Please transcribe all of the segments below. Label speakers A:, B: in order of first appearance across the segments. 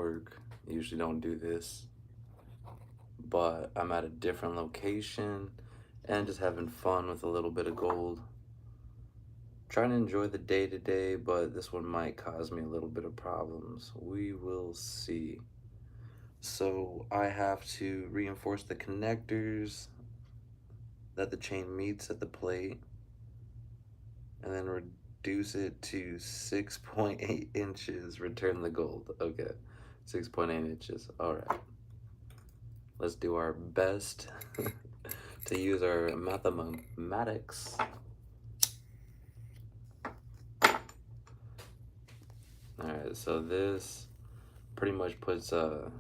A: work. I usually don't do this, but I'm at a different location and just having fun with a little bit of gold. Trying to enjoy the day to day, but this one might cause me a little bit of problems. We will see. So I have to reinforce the connectors that the chain meets at the plate and then reduce it to 6.8 inches. Return the gold. Okay, 6.8 inches. All right. Let's do our best to use our mathematics. All right, so this pretty much puts a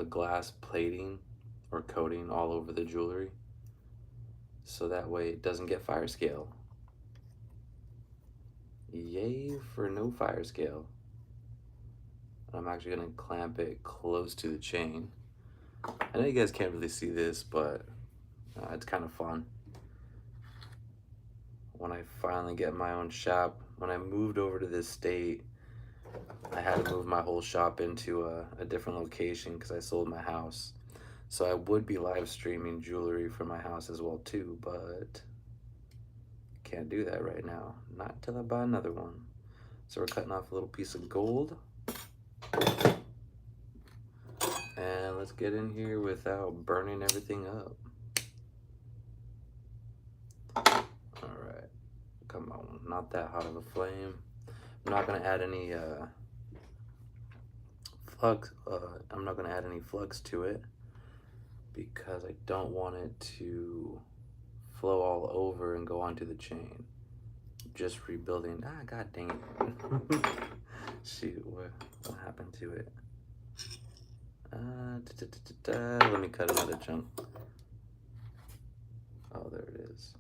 A: glass plating or coating all over the jewelry so that way it doesn't get fire scale. Yay for no fire scale. I'm actually gonna clamp it close to the chain. I know you guys can't really see this, but it's kind of fun. When I finally get my own shop, when I moved over to this state, I had to move my whole shop into a different location because I sold my house. So I would be live streaming jewelry from my house as well too, but can't do that right now. Not till I buy another one. So we're cutting off a little piece of gold. And let's get in here without burning everything up. Alright, come on, not that hot of a flame. I'm not gonna add any flux, I'm not gonna add any flux to it because I don't want it to flow all over and go onto the chain. Just rebuilding, god dang it. Shoot, what happened to it? Let me cut another chunk. Oh, there it is.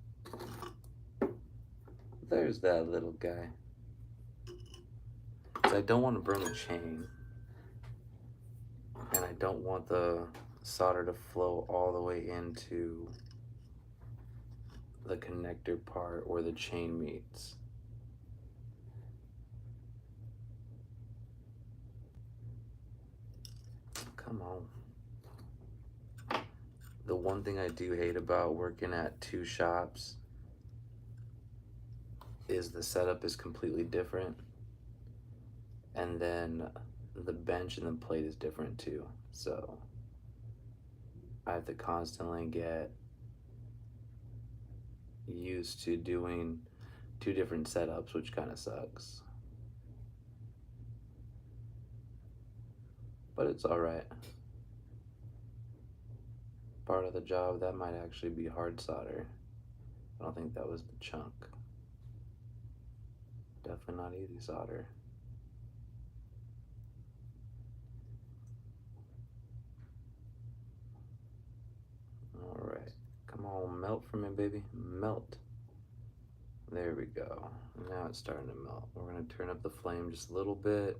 A: There's that little guy. So I don't want to burn the chain. And I don't want the solder to flow all the way into the connector part where the chain meets. Come on. The one thing I do hate about working at two shops is the setup is completely different. And then the bench and the plate is different too. So I have to constantly get used to doing two different setups, which kind of sucks. But it's all right. Part of the job, that might actually be hard solder. I don't think that was the chunk. Definitely not easy solder. All right, come on, melt for me, baby, melt. There we go. Now it's starting to melt. We're gonna turn up the flame just a little bit.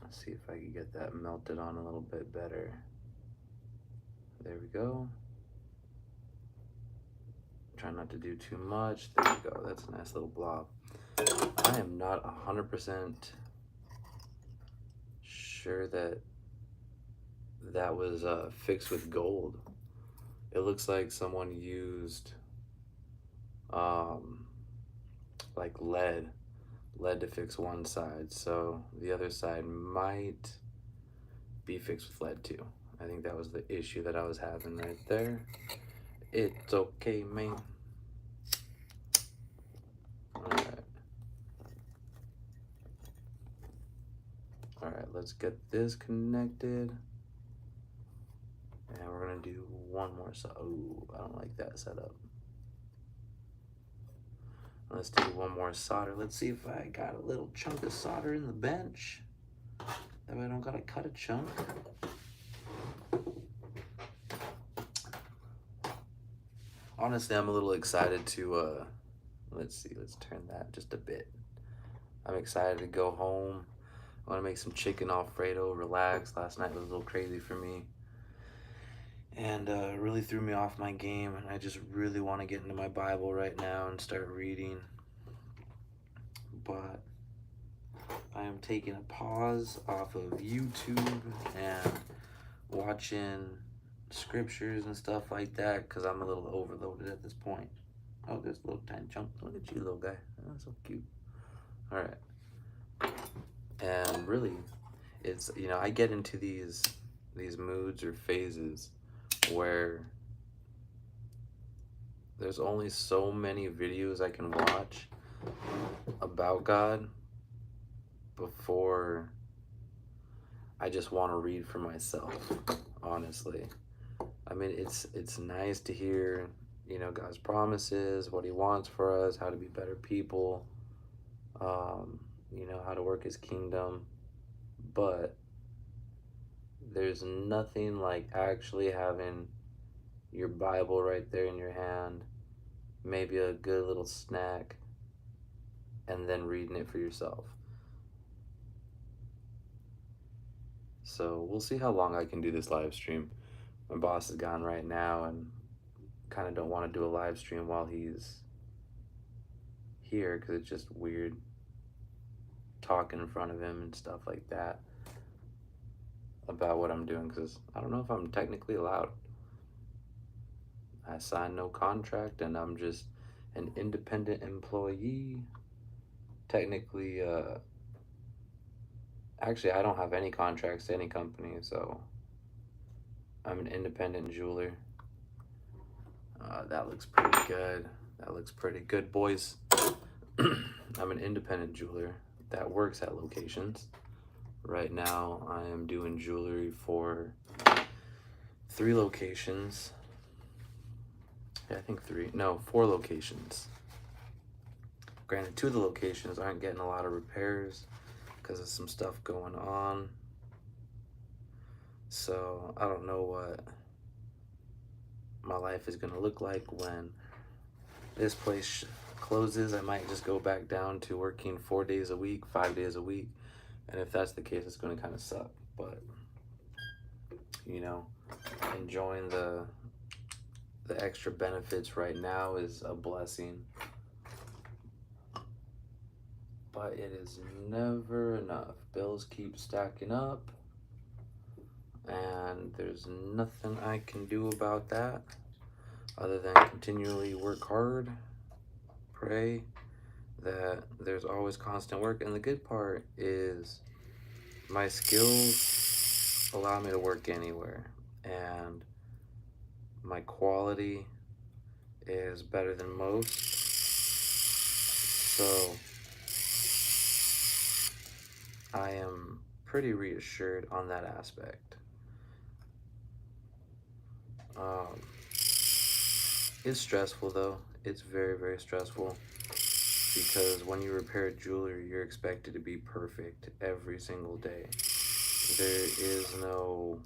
A: Let's see if I can get that melted on a little bit better. There we go. Try not to do too much. There we go. That's a nice little blob. I am not 100% sure that that was fixed with gold. It looks like someone used like lead to fix one side, so the other side might be fixed with lead too. I think that was the issue that I was having right there. It's okay, man. Alright. Alright, let's get this connected. And we're gonna do one more ooh, I don't like that setup. Let's do one more solder. Let's see if I got a little chunk of solder in the bench. That way I don't gotta cut a chunk. Honestly, I'm a little excited to, let's see, let's turn that just a bit. I'm excited to go home. I wanna make some chicken Alfredo, relax. Last night was a little crazy for me. And really threw me off my game. And I just really wanna get into my Bible right now and start reading. but I am taking a pause off of YouTube and watching scriptures and stuff like that because I'm a little overloaded at this point. Oh, there's a little tiny chunk. Look at you, little guy. Oh, so cute. All right. And really, it's, I get into these moods or phases where there's only so many videos I can watch about God before I just want to read for myself, honestly. I mean, it's nice to hear, God's promises, what he wants for us, how to be better people, how to work his kingdom, but there's nothing like actually having your Bible right there in your hand, maybe a good little snack, and then reading it for yourself. So we'll see how long I can do this live stream. My boss is gone right now, and kind of don't want to do a live stream while he's here because it's just weird talking in front of him and stuff like that about what I'm doing because I don't know if I'm technically allowed. I signed no contract and I'm just an independent employee. Technically, actually, I don't have any contracts to any company, so I'm an independent jeweler. That looks pretty good. That looks pretty good, boys. I'm an independent jeweler that works at locations. Right now, I am doing jewelry for 3 locations. Yeah, I think 3. No, 4 locations. Granted, 2 of the locations aren't getting a lot of repairs because of some stuff going on. So I don't know what my life is going to look like when this place closes. I might just go back down to working 4 days a week, 5 days a week. And if that's the case, it's going to kind of suck. But, enjoying the extra benefits right now is a blessing. But it is never enough. Bills keep stacking up. And there's nothing I can do about that other than continually work hard, pray that there's always constant work. And the good part is my skills allow me to work anywhere, and my quality is better than most. So I am pretty reassured on that aspect. It's stressful though. It's very, very stressful because when you repair jewelry, you're expected to be perfect every single day. There is no,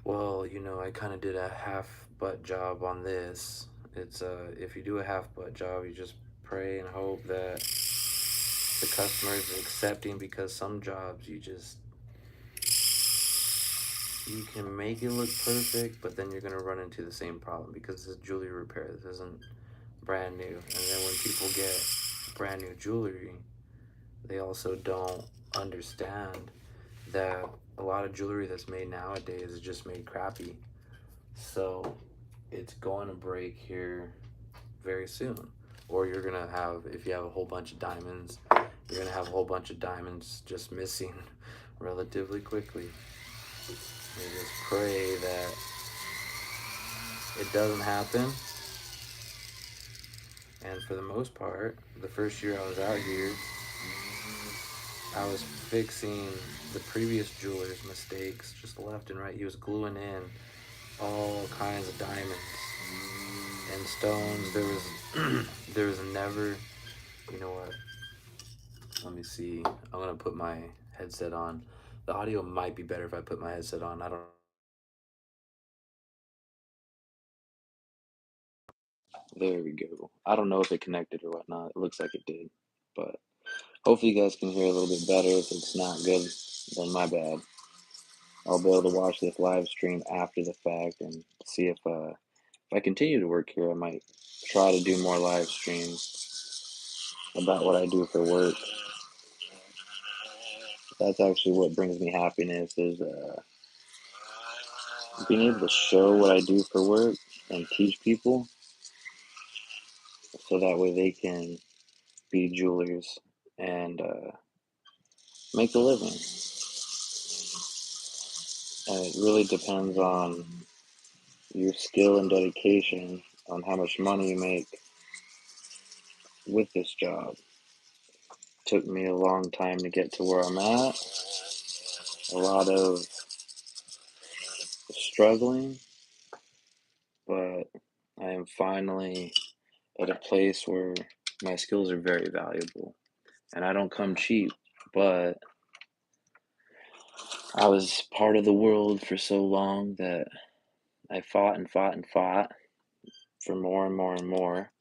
A: well, I kind of did a half-butt job on this. It's if you do a half-butt job, you just pray and hope that the customer is accepting, because some jobs you can make it look perfect, but then you're gonna run into the same problem because this is jewelry repair. This isn't brand new. And then when people get brand new jewelry, they also don't understand that a lot of jewelry that's made nowadays is just made crappy. So it's going to break here very soon. Or you're gonna have, if you have a whole bunch of diamonds, you're gonna have a whole bunch of diamonds just missing relatively quickly. You just pray that it doesn't happen. And for the most part, the first year I was out here, I was fixing the previous jeweler's mistakes just left and right. He was gluing in all kinds of diamonds and stones. There was never, you know what? Let me see. I'm gonna put my headset on. The audio might be better if I put my headset on. I don't. There we go. I don't know if it connected or whatnot. It looks like it did, but hopefully you guys can hear a little bit better. If it's not good, then my bad. I'll be able to watch this live stream after the fact and see if I continue to work here, I might try to do more live streams. about what I do for work. That's actually what brings me happiness is being able to show what I do for work and teach people so that way they can be jewelers and make a living. And it really depends on your skill and dedication on how much money you make with this job. Took me a long time to get to where I'm at, a lot of struggling, but I am finally at a place where my skills are very valuable. And I don't come cheap, but I was part of the world for so long that I fought and fought and fought for more and more and more.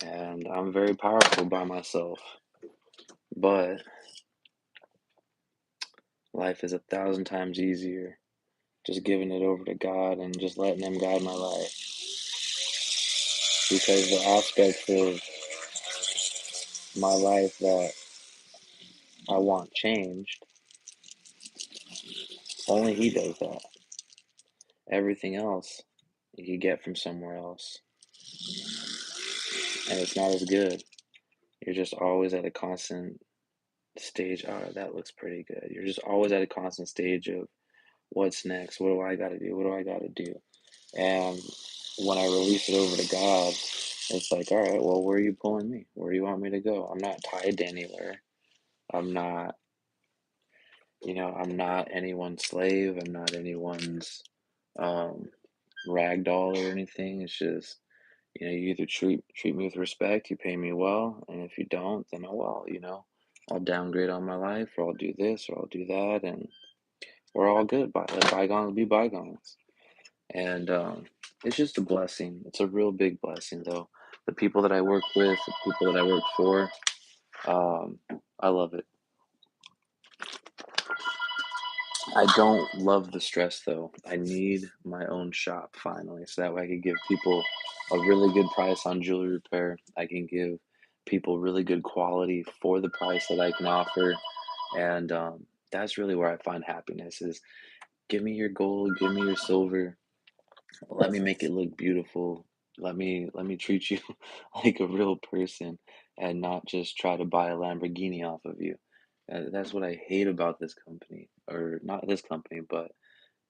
A: And I'm very powerful by myself. But life is 1,000 times easier just giving it over to God and just letting Him guide my life. Because the aspects of my life that I want changed, only He does that. Everything else you get from somewhere else, and it's not as good. You're just always at a constant stage. Oh, that looks pretty good. You're just always at a constant stage of what's next? What do I got to do? What do I got to do? And when I release it over to God, it's like, all right, well, where are you pulling me? Where do you want me to go? I'm not tied to anywhere. I'm not, I'm not anyone's slave. I'm not anyone's um, rag doll or anything. It's just, you either treat me with respect, you pay me well, and if you don't, then oh well, I'll downgrade on my life, or I'll do this, or I'll do that, and we're all good. Let bygones be bygones. And it's just a blessing. It's a real big blessing, though. The people that I work with, the people that I work for, um, I love it. I don't love the stress, though. I need my own shop finally, so that way I can give people a really good price on jewelry repair. I can give people really good quality for the price that I can offer, and that's really where I find happiness. Is give me your gold, give me your silver, let me make it look beautiful. Let me treat you like a real person and not just try to buy a Lamborghini off of you. That's what I hate about this company, or not this company, but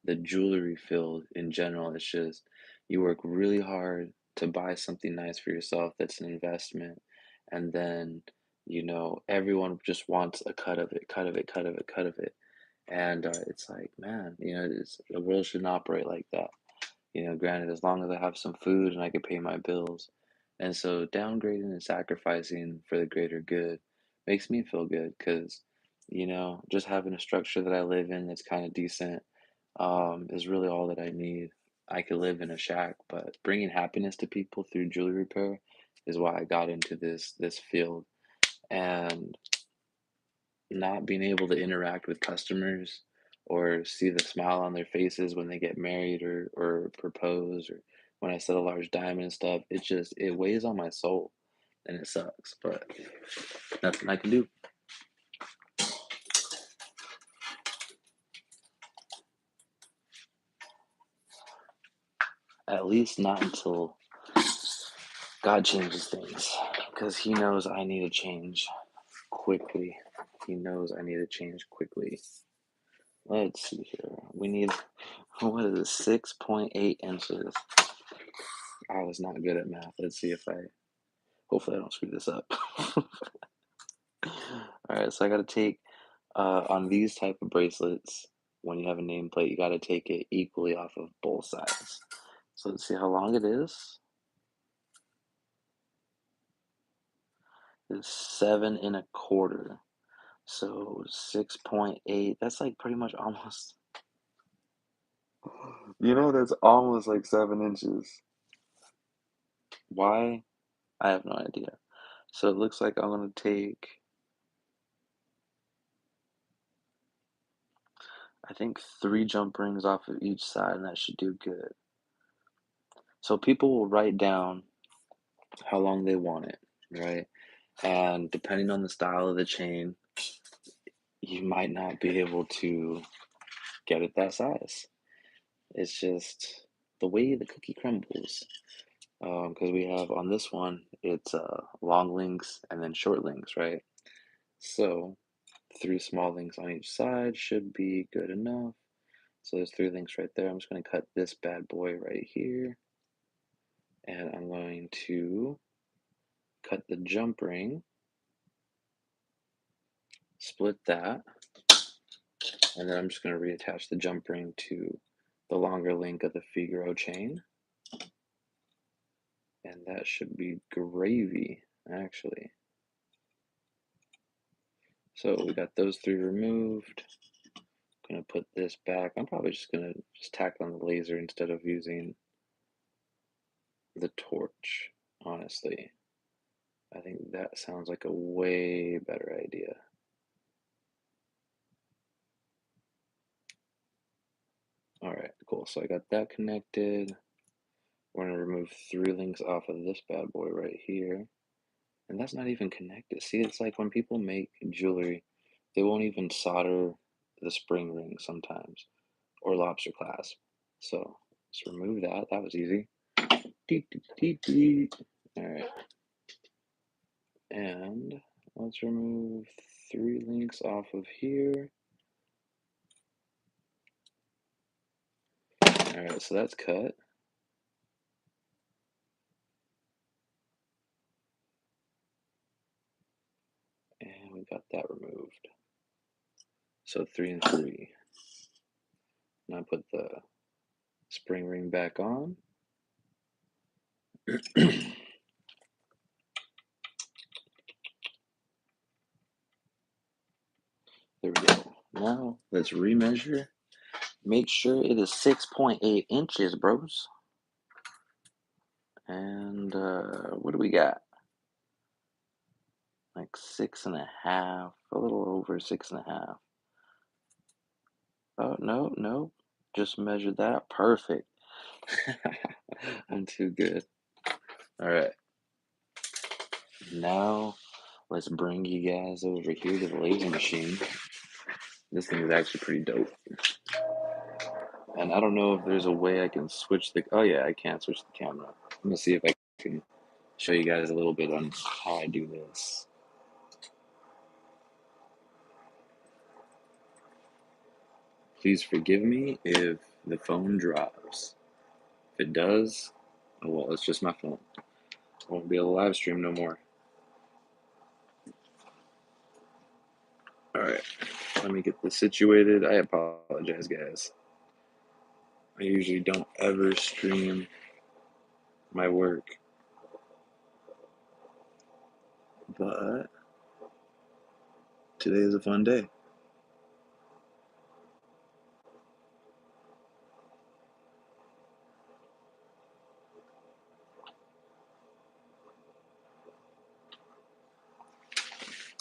A: the jewelry field in general. It's just you work really hard to buy something nice for yourself that's an investment, and then everyone just wants a cut of it, cut of it, cut of it, cut of it, and it's like, man, the world shouldn't operate like that. Granted, as long as I have some food and I can pay my bills. And so downgrading and sacrificing for the greater good makes me feel good because, just having a structure that I live in that's kind of decent is really all that I need. I could live in a shack, but bringing happiness to people through jewelry repair is why I got into this field. And not being able to interact with customers or see the smile on their faces when they get married or propose or when I set a large diamond and stuff, it weighs on my soul and it sucks, but nothing I can do. At least not until God changes things because He knows I need to change quickly. He knows I need to change quickly. Let's see here. We need, what is it, 6.8 inches. I was not good at math. Let's see if hopefully I don't screw this up. Alright, so I gotta take, on these type of bracelets, when you have a nameplate, you gotta take it equally off of both sides. So let's see how long it is. It's 7 1/4. So 6.8, that's like pretty much almost, that's almost like 7 inches. Why? I have no idea. So it looks like I'm gonna take, I think 3 jump rings off of each side, and that should do good. So people will write down how long they want it, right? And depending on the style of the chain, you might not be able to get it that size. It's just the way the cookie crumbles. Because we have on this one, it's long links and then short links, right? So 3 small links on each side should be good enough. So there's 3 links right there. I'm just going to cut this bad boy right here. And I'm going to cut the jump ring, split that, and then I'm just going to reattach the jump ring to the longer link of the Figaro chain. And that should be gravy, actually. So we got those 3 removed. I'm gonna put this back. I'm probably just gonna tack on the laser instead of using the torch, honestly. I think that sounds like a way better idea. All right, cool. So I got that connected. We're gonna remove 3 links off of this bad boy right here. And that's not even connected. See, it's like when people make jewelry, they won't even solder the spring ring sometimes, or lobster clasp. So let's remove that. That was easy. All right. And let's remove 3 links off of here. All right, so that's cut. And we got that removed. So 3 and 3. Now put the spring ring back on. There we go. Now let's remeasure. Make sure it is 6.8 inches, bros. And what do we got? Like 6.5, a little over 6.5. Oh, no, no. Just measured that. Perfect. I'm too good. All right. Now let's bring you guys over here to the laser machine. This thing is actually pretty dope. And I don't know if there's a way I can switch the, oh yeah, I can switch the camera. I'm gonna see if I can show you guys a little bit on how I do this. Please forgive me if the phone drops. If it does, oh well, it's just my phone. I won't be able to live stream no more. Alright, let me get this situated. I apologize, guys. I usually don't ever stream my work, but today is a fun day.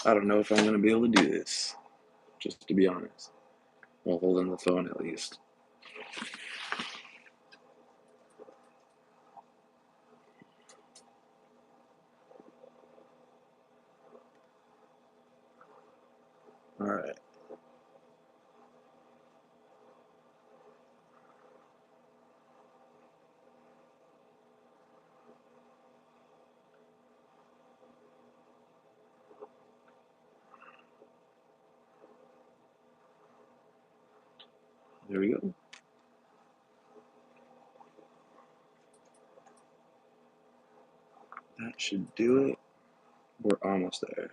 A: I don't know if I'm going to be able to do this, just to be honest, while holding the phone at least. Alright. There we go. That should do it. We're almost there.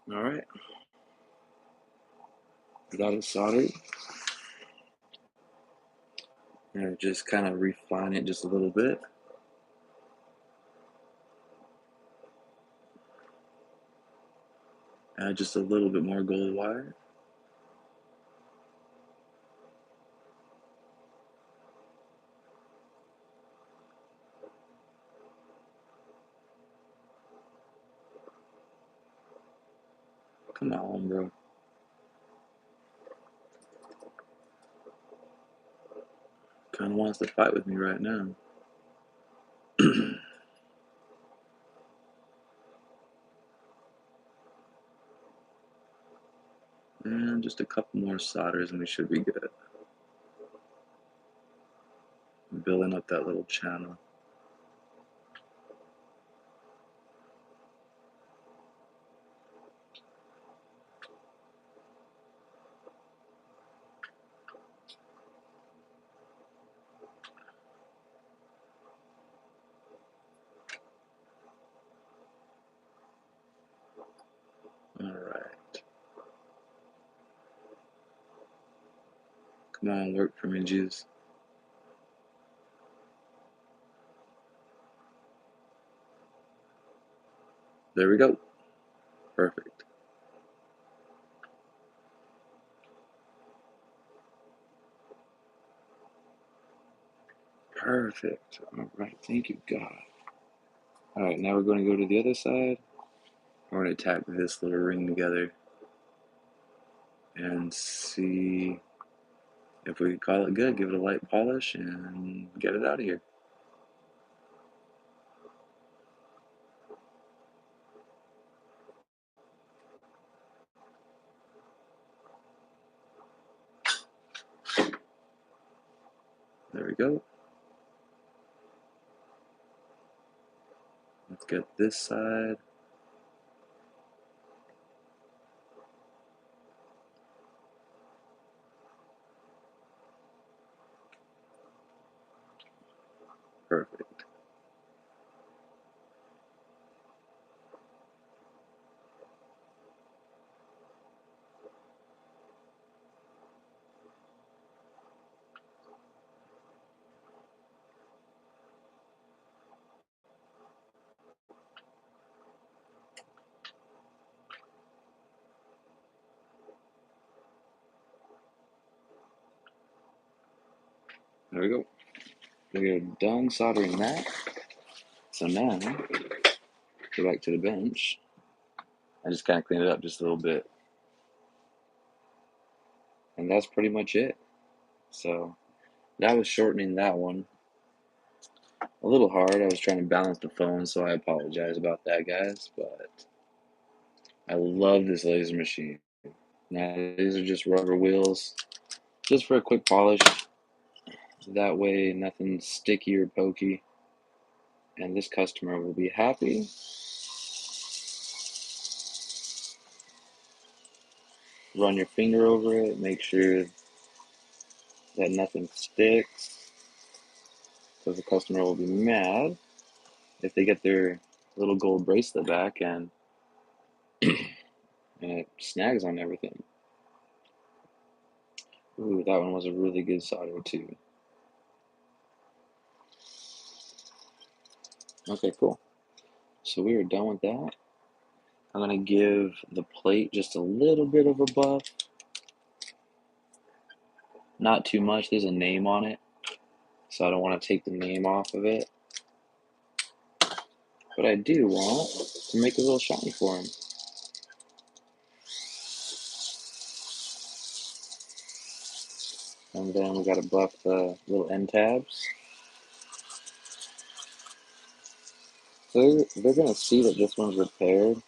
A: All right, got it soldered. And just kind of refine it just a little bit. Add just a little bit more gold wire. Come on, bro. Kind of wants to fight with me right now. And just a couple more solders and we should be good. Building up that little channel. All right. Come on, work for me, Jesus. There we go. Perfect. Perfect. All right. Thank you, God. All right. Now we're going to go to the other side. We're going to tap this little ring together and see if we call it good. Give it a light polish and get it out of here. There we go. Let's get this side. Perfect. There we go. We're done soldering that. So now, go back to the bench. I just kind of cleaned it up just a little bit. And that's pretty much it. So that was shortening that one. A little hard. I was trying to balance the phone, so I apologize about that, guys. But I love this laser machine. Now, these are just rubber wheels, just for a quick polish. That way, nothing sticky or pokey. And this customer will be happy. Run your finger over it, make sure that nothing sticks, because the customer will be mad if they get their little gold bracelet back and it snags on everything. Ooh, that one was a really good solder too. Okay, cool. So we are done with that. I'm gonna give the plate just a little bit of a buff. Not too much. There's a name on it, so I don't want to take the name off of it. But I do want to make it a little shiny for him. And then we gotta buff the little end tabs. So they're gonna see that this one's repaired,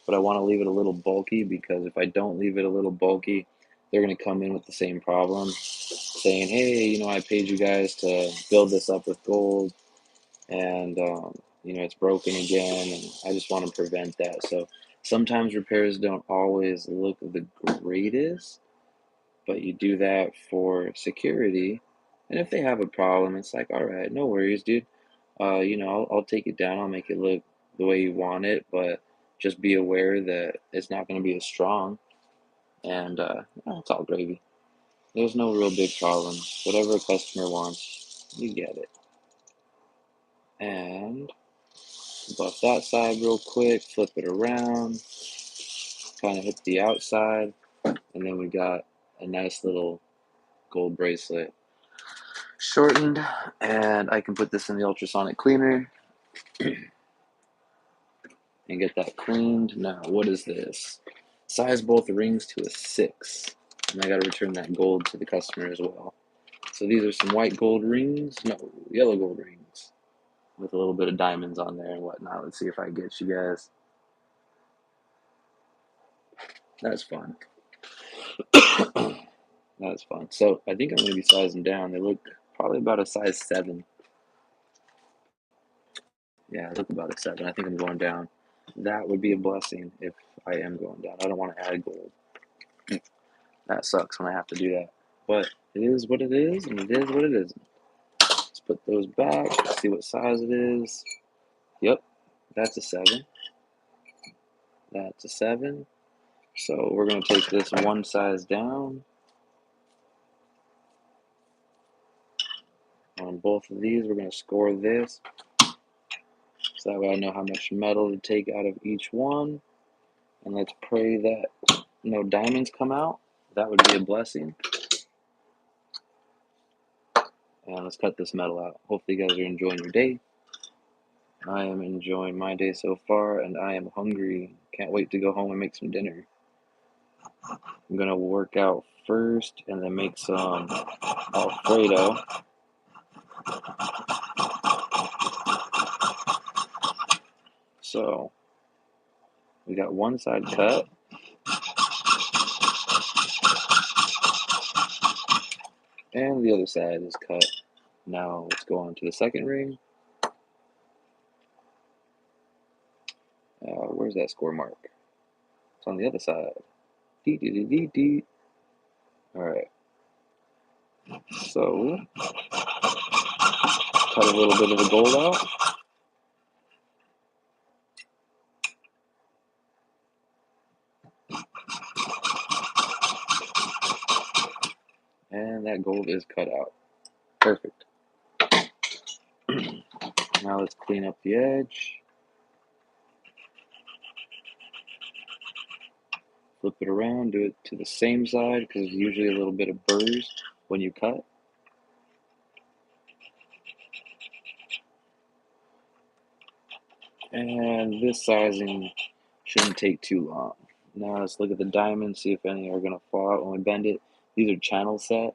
A: but I want to leave it a little bulky because if I don't leave it a little bulky, they're gonna come in with the same problem, saying, "Hey, I paid you guys to build this up with gold, and it's broken again," and I just want to prevent that. So sometimes repairs don't always look the greatest, but you do that for security. And if they have a problem, it's like, all right, no worries, dude. I'll take it down. I'll make it look the way you want it, but just be aware that it's not going to be as strong, and it's all gravy. There's no real big problem. Whatever a customer wants, you get it. And buff that side real quick, flip it around, kind of hit the outside, and then we got a nice little gold bracelet shortened, and I can put this in the ultrasonic cleaner and get that cleaned. Now, what is this? Size both rings to a 6, and I got to return that gold to the customer as well. So these are some white gold rings, no, yellow gold rings, with a little bit of diamonds on there and whatnot. Let's see if I get you guys. That's fun. That's fun. So I think I'm going to be sizing down. They look probably about a size 7. Yeah, look about a 7. I think I'm going down. That would be a blessing if I am going down. I don't want to add gold. That sucks when I have to do that. But it is what it is, and it is what it isn't. Let's put those back, see what size it is. Yep, that's a 7. That's a 7. So we're going to take this one size down. On both of these, we're going to score this. So that way I know how much metal to take out of each one. And let's pray that no diamonds come out. That would be a blessing. And let's cut this metal out. Hopefully you guys are enjoying your day. I am enjoying my day so far, and I am hungry. Can't wait to go home and make some dinner. I'm going to work out first and then make some Alfredo. So we got one side cut. And the other side is cut. Now let's go on to the second ring. Where's that score mark? It's on the other side. Dee. Alright. So, cut a little bit of the gold out. And that gold is cut out. Perfect. Now let's clean up the edge. Flip it around, do it to the same side because there's usually a little bit of burrs when you cut. And this sizing shouldn't take too long. Now let's look at the diamonds, see if any are going to fall out when we bend it. These are channel set,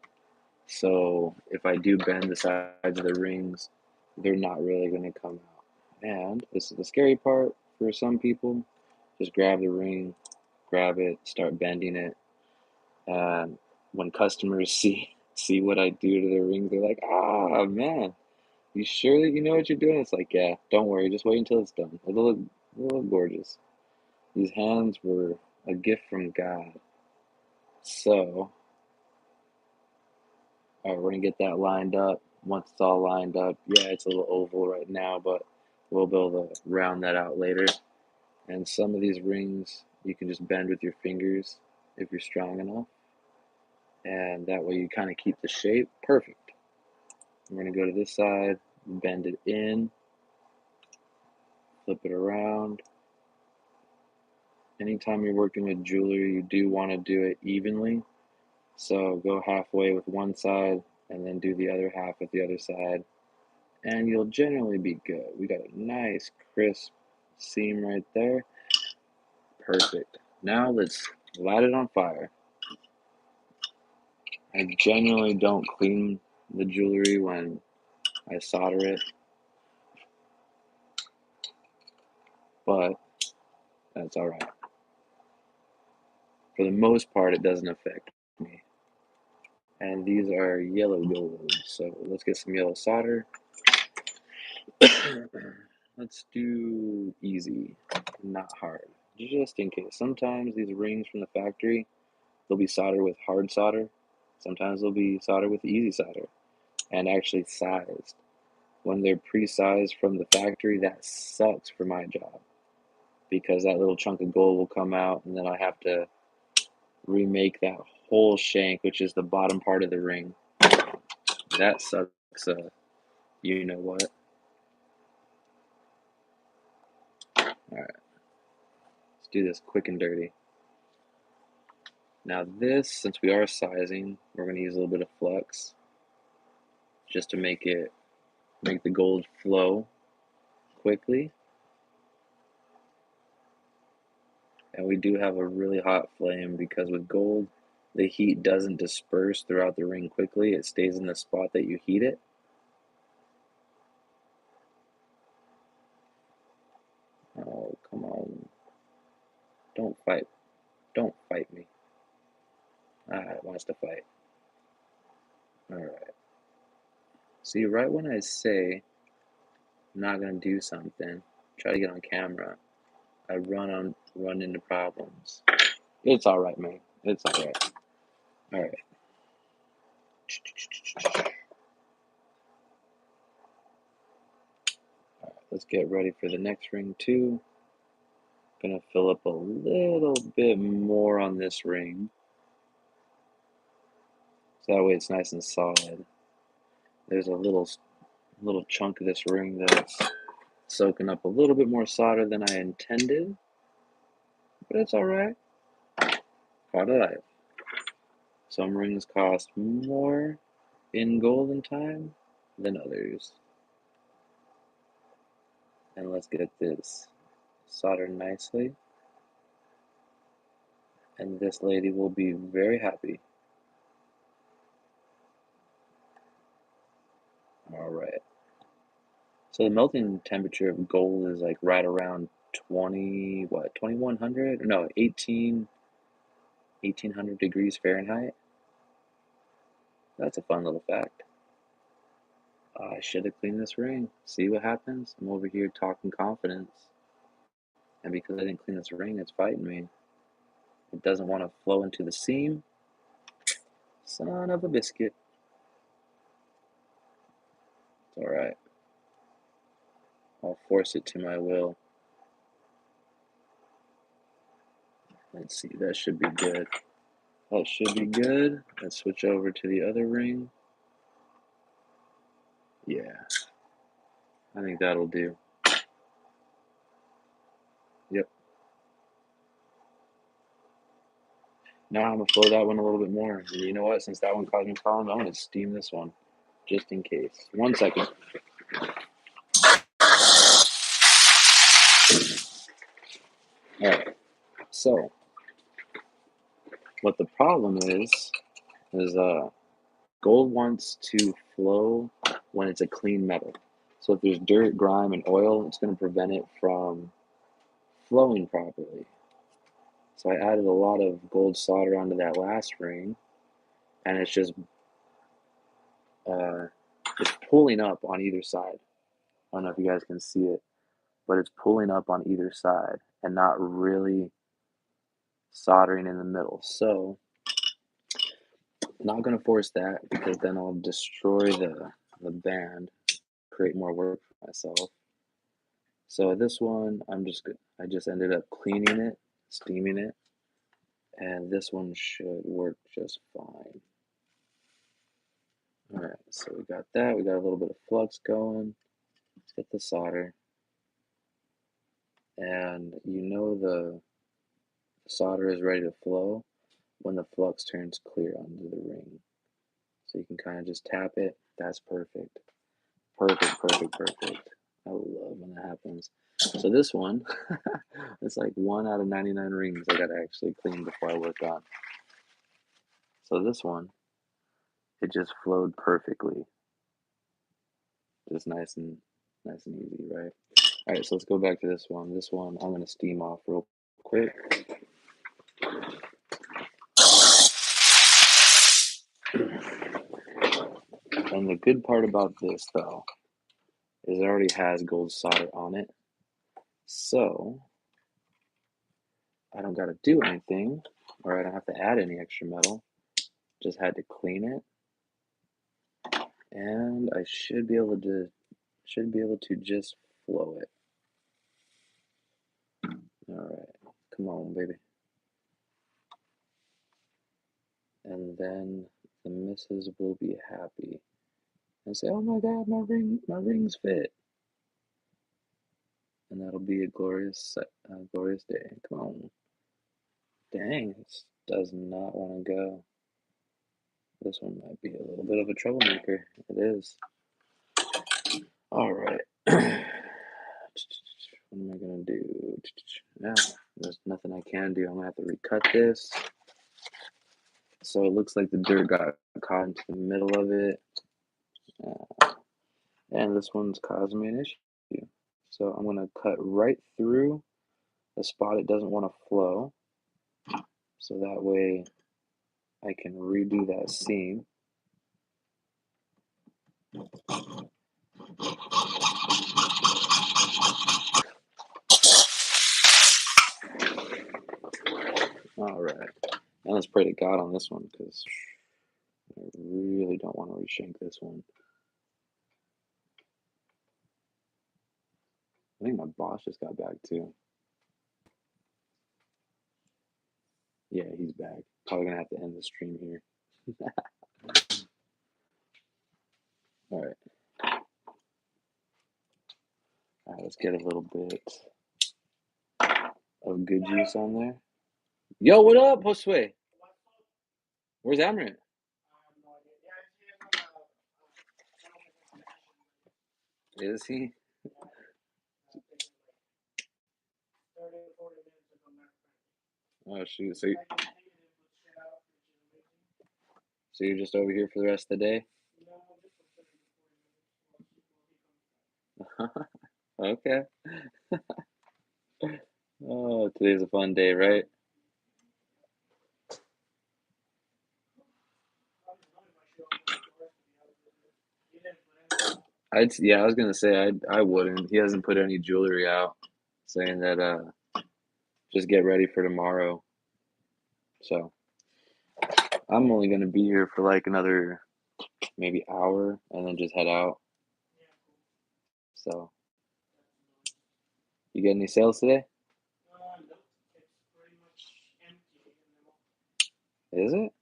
A: so if I do bend the sides of the rings, they're not really going to come out. And this is the scary part for some people. Just grab the ring, grab it, start bending it, and when customers see what I do to their rings, they're like, "Ah, man, you sure that you know what you're doing?" It's like, yeah, don't worry, just wait until it's done. It'll look gorgeous. These hands were a gift from God. So, all right, we're gonna get that lined up. Once it's all lined up, yeah, it's a little oval right now, but we'll be able to round that out later. And some of these rings you can just bend with your fingers if you're strong enough. And that way you kind of keep the shape perfect. We're going to go to this side, bend it in, flip it around. Anytime you're working with jewelry, you do want to do it evenly. So go halfway with one side and then do the other half with the other side. And you'll generally be good. We got a nice crisp seam right there. Perfect. Now let's light it on fire. I generally don't clean the jewelry when I solder it, but that's all right. For the most part, it doesn't affect me. And these are yellow gold, so let's get some yellow solder. Let's do easy, not hard, just in case. Sometimes these rings from the factory, they'll be soldered with hard solder. Sometimes they'll be soldered with easy solder and actually sized. When they're pre-sized from the factory, that sucks for my job.
B: because that little chunk of gold will come out, and then I have to remake that whole shank, which is the bottom part of the ring. That sucks. You know what? All right, let's do this quick and dirty. Now this, since we are sizing, we're going to use a little bit of flux just to make the gold flow quickly. And we do have a really hot flame because with gold, the heat doesn't disperse throughout the ring quickly. It stays in the spot that you heat it. Oh, come on. Don't fight. Don't fight me. Ah, it wants to fight. Alright. See, right when I say I'm not gonna do something, try to get on camera, I run into problems. It's alright, man. It's alright. Alright. Let's get ready for the next ring too. Gonna fill up a little bit more on this ring. So that way it's nice and solid. There's a little chunk of this ring that's soaking up a little bit more solder than I intended, but it's alright. Part of life. Some rings cost more in golden time than others. And let's get this soldered nicely. And this lady will be very happy. Alright. So the melting temperature of gold is like right around 2100? No, 1800 degrees Fahrenheit. That's a fun little fact. I should have cleaned this ring. See what happens? I'm over here talking confidence. And because I didn't clean this ring, it's fighting me. It doesn't want to flow into the seam. Son of a biscuit. It's alright. I'll force it to my will. Let's see, that should be good. That should be good. Let's switch over to the other ring. Yeah, I think that'll do. Yep. Now I'm gonna flow that one a little bit more. And you know what? Since that one caused me problems, I'm gonna steam this one just in case. 1 second. Alright, so what the problem is gold wants to flow when it's a clean metal. So if there's dirt, grime, and oil, it's going to prevent it from flowing properly. So I added a lot of gold solder onto that last ring, and uh, it's pulling up on either side. I don't know if you guys can see it, but it's pulling up on either side and not really soldering in the middle. So I'm not going to force that because then I'll destroy the band, create more work for myself. So this one, I just ended up cleaning it, steaming it, and this one should work just fine. All right, so we got that. We got a little bit of flux going. Let's get the solder, and you know the solder is ready to flow when the flux turns clear under the ring. So you can kind of just tap it. That's perfect. Perfect, perfect, perfect. I love when that happens. So this one, it's like 1 out of 99 rings I gotta actually clean before I work on. So this one, it just flowed perfectly. Just nice and easy, right? All right, so let's go back to this one. This one I'm gonna steam off real quick. And the good part about this though is it already has gold solder on it. So I don't gotta do anything, or I don't have to add any extra metal. Just had to clean it. And I should be able to just flow it. Alright, come on, baby. And then the missus will be happy and say, "Oh my God, my rings fit." And that'll be a glorious day. Come on. Dang, this does not want to go. This one might be a little bit of a troublemaker. It is. Alright. What am I gonna do? Yeah, there's nothing I can do. I'm gonna have to recut this. So it looks like the dirt got caught into the middle of it. And this one's causing me an issue. So I'm gonna cut right through the spot it doesn't want to flow. So that way I can redo that seam. Alright. And let's pray to God on this one because I really don't want to reshank this one. I think my boss just got back too. Yeah, he's back. Probably gonna have to end the stream here. Alright. Alright, let's get a little bit of good juice on there. Yo, what up, Josue? Where's Amaranth? Is he? Oh shoot! So you're just over here for the rest of the day? Okay. Oh, today's a fun day, right? Yeah, I was gonna say I wouldn't. He hasn't put any jewelry out, saying that just get ready for tomorrow. So I'm only gonna be here for like another maybe hour and then just head out. So you get any sales today? Is it?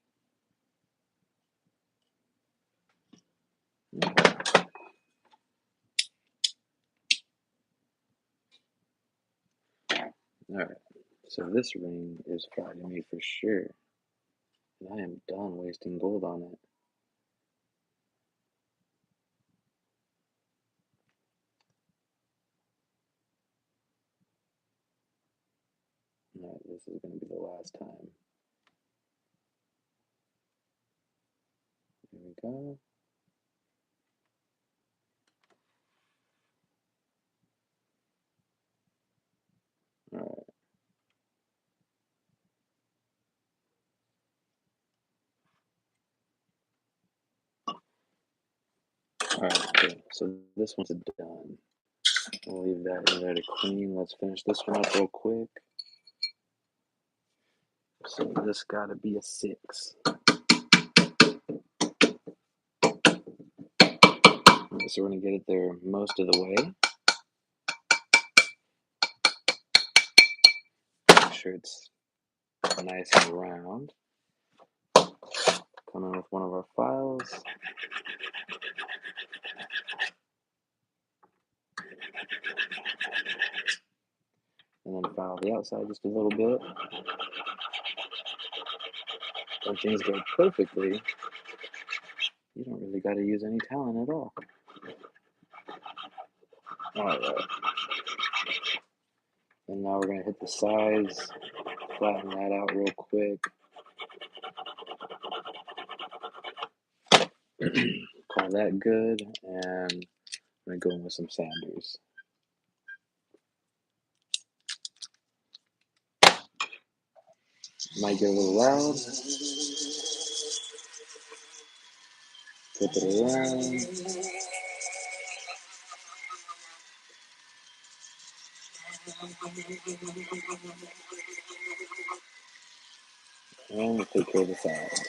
B: Alright. So this ring is Friday me for sure. And I am done wasting gold on it. Alright, this is gonna be the last time. Here we go. Alright. Alright, okay. So this one's done. I'll leave that in there to clean. Let's finish this one up real quick. So this gotta be a 6. So we're gonna get it there most of the way. Make sure it's nice and round. Come in with one of our files. And then file the outside just a little bit. When things go perfectly, you don't really got to use any talent at all. Alright. And now we're going to hit the sides, flatten that out real quick. Call that good, and I'm going to go in with some sanders. Might get a little loud. Flip it around. And we'll take care of the sides.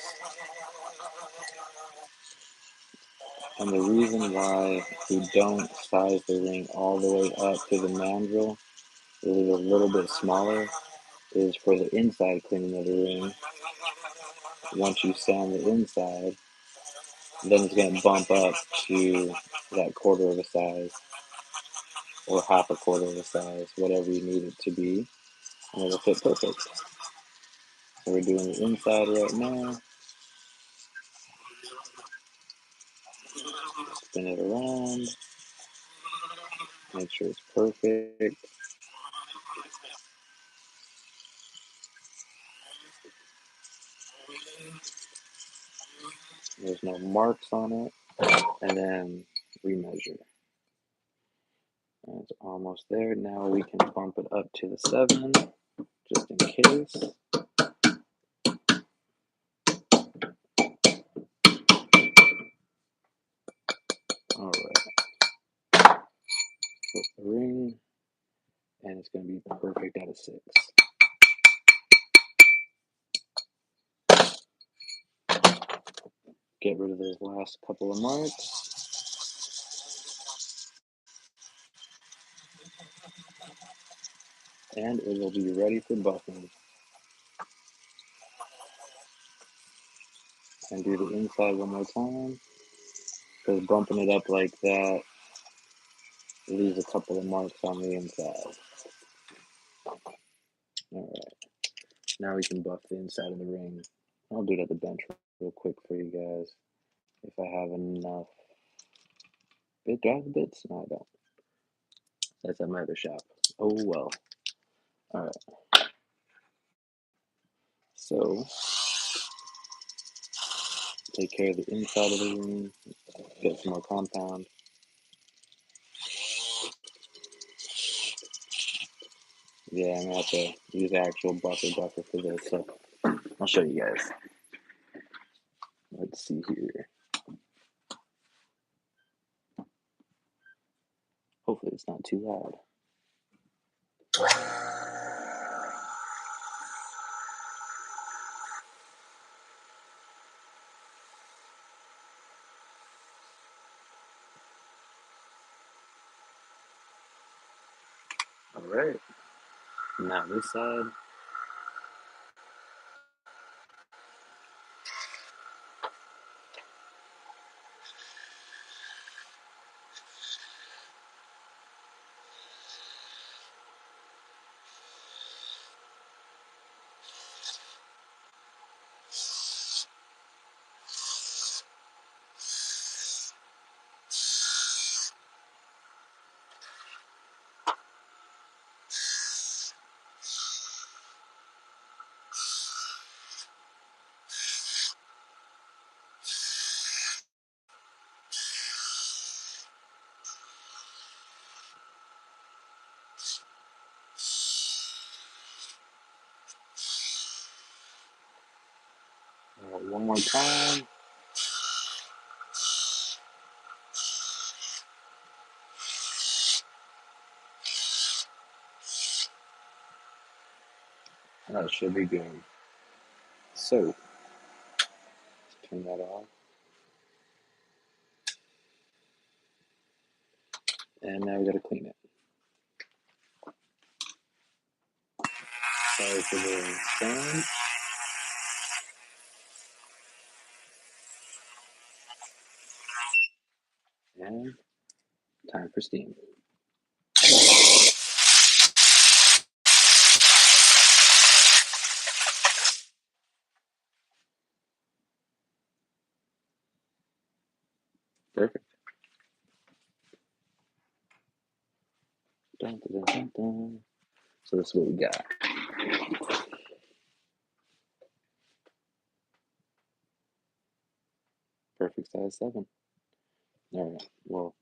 B: And the reason why we don't size the ring all the way up to the mandrel It is a little bit smaller is for the inside cleaning of the ring. Once you sand the inside, then it's going to bump up to that quarter of a size or half a quarter of a size, whatever you need it to be, and it'll fit perfect. So we're doing the inside right now. Spin it around. Make sure it's perfect. There's no marks on it. And then remeasure. And it's almost there. Now we can bump it up to the 7, just in case. Alright. Put the ring, and it's going to be perfect at a 6. Get rid of those last couple of marks. And it will be ready for buffing. And do the inside one more time, because bumping it up like that leaves a couple of marks on the inside. Alright, now we can buff the inside of the ring. I'll do it at the bench real quick for you guys, if I have enough. Do I have the bits? No, I don't. That's at my other shop. Oh well. Alright. So, take care of the inside of the ring, get some more compound. Yeah, I'm gonna have to use actual buffer for this, so I'll show you guys. Let's see here. Hopefully it's not too loud. Alright. Now this side. Alright, one more time. That should be good. So, let's turn that off. And now we gotta clean it. Sorry for the sound. And time for steam. Perfect. Dun, dun, dun, dun. So this is what we got. Perfect size 7. Alright, well,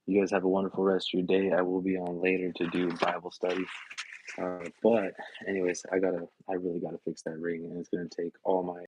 B: you guys have a wonderful rest of your day. I will be on later to do Bible study. But anyways, I really gotta fix that ring, and it's gonna take all my